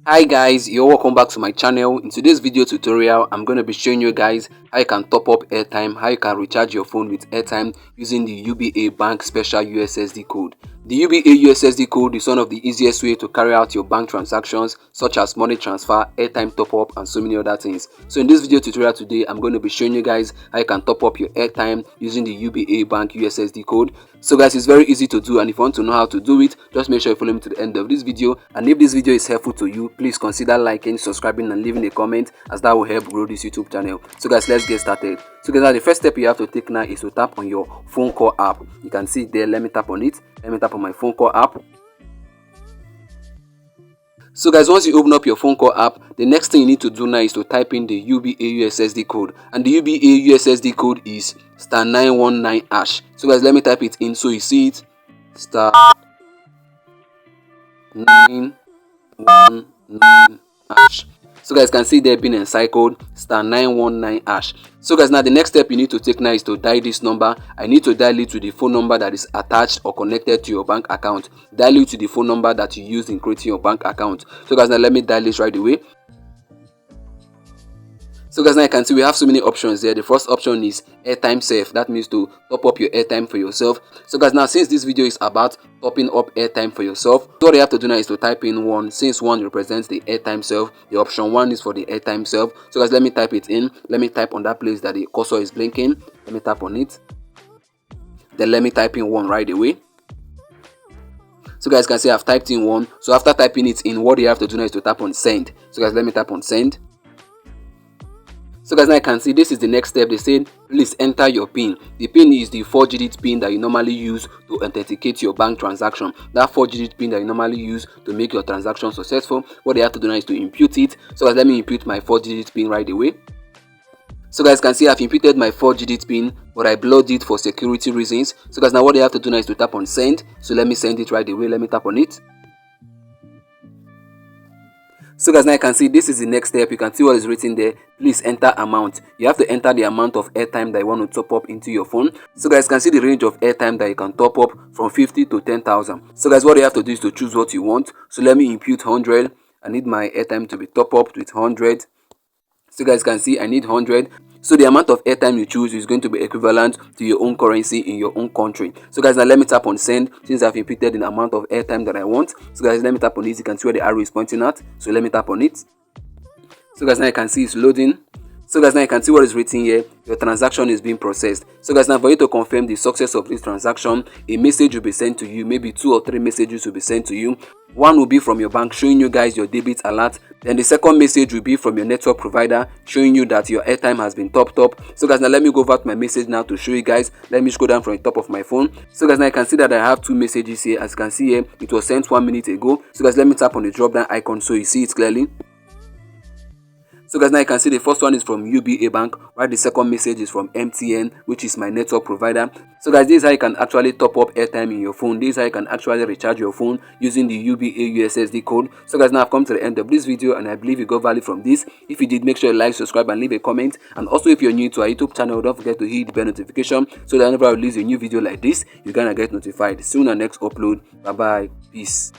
Hi guys, you're welcome back to my channel. In today's video tutorial, I'm going to be showing you guys how you can top up airtime, how you can recharge your phone with airtime using the UBA Bank Special USSD Code. The UBA USSD Code is one of the easiest way to carry out your bank transactions such as money transfer, airtime top up and so many other things. So in this video tutorial today, I'm going to be showing you guys how you can top up your airtime using the UBA Bank USSD Code. So guys, it's very easy to do, and if you want to know how to do it, just make sure you follow me to the end of this video. And if this video is helpful to you, please consider liking, subscribing and leaving a comment, as that will help grow this YouTube channel. So guys, let's get started. So guys, the first step you have to take now is to tap on your phone call app. You can see it there. Let me tap on it. Let me tap on my phone call app. So guys, once you open up your phone call app, the next thing you need to do now is to type in the UBA USSD code, and the UBA USSD code is *919#. So guys, let me type it in so you see it. *919#. So guys can see there being encircled *919#. So guys, now the next step you need to take now is to dial this number. I need to dial it to the phone number that is attached or connected to your bank account. Dial it to the phone number that you used in creating your bank account. So guys, now let me dial this right away. So guys, now you can see we have so many options there. The first option is airtime safe. That means to top up your airtime for yourself. So guys, now since this video is about topping up airtime for yourself, what you have to do now is to type in 1. Since 1 represents the airtime self, the option 1 is for the airtime self. So guys, let me type it in. Let me type on that place that the cursor is blinking. Let me tap on it. Then let me type in 1 right away. So guys can see I've typed in 1. So after typing it in, what you have to do now is to tap on send. So guys, let me tap on send. So guys, now you can see this is the next step. They said please enter your PIN. The PIN is the 4-digit PIN that you normally use to authenticate your bank transaction. That 4-digit PIN that you normally use to make your transaction successful. What they have to do now is to input it. So guys, let me input my 4-digit PIN right away. So guys can see I've inputted my 4-digit PIN, but I blurred it for security reasons. So guys, now what they have to do now is to tap on send. So let me send it right away. Let me tap on it. So guys, now you can see this is the next step. You can see what is written there. Please enter amount. You have to enter the amount of airtime that you want to top up into your phone. So guys, you can see the range of airtime that you can top up from 50 to 10,000. So guys, what you have to do is to choose what you want. So let me input 100. I need my airtime to be top up with 100. So guys can see I need 100. So the amount of airtime you choose is going to be equivalent to your own currency in your own country. So guys, now let me tap on send since I've inputted the amount of airtime that I want. So guys, let me tap on it. You can see where the arrow is pointing at. So let me tap on it. So guys, now you can see it's loading. So guys, now you can see what is written here. Your transaction is being processed. So guys, now for you to confirm the success of this transaction, a message will be sent to you. Maybe 2 or 3 messages will be sent to you. One will be from your bank showing you guys your debit alert. Then the second message will be from your network provider showing you that your airtime has been topped up. So guys, now let me go over to my message now to show you guys. Let me scroll down from the top of my phone. So guys, now you can see that I have 2 messages here. As you can see here, it was sent 1 minute ago. So guys, let me tap on the drop down icon so you see it clearly. So guys, now you can see the first one is from UBA Bank, while the second message is from MTN, which is my network provider. So guys, this is how you can actually top up airtime in your phone. This is how you can actually recharge your phone using the UBA USSD code. So guys, now I've come to the end of this video, and I believe you got value from this. If you did, make sure you like, subscribe and leave a comment. And also, if you're new to our YouTube channel, don't forget to hit the bell notification so that whenever I release a new video like this, you're gonna get notified. See you in our next upload. Bye bye. Peace.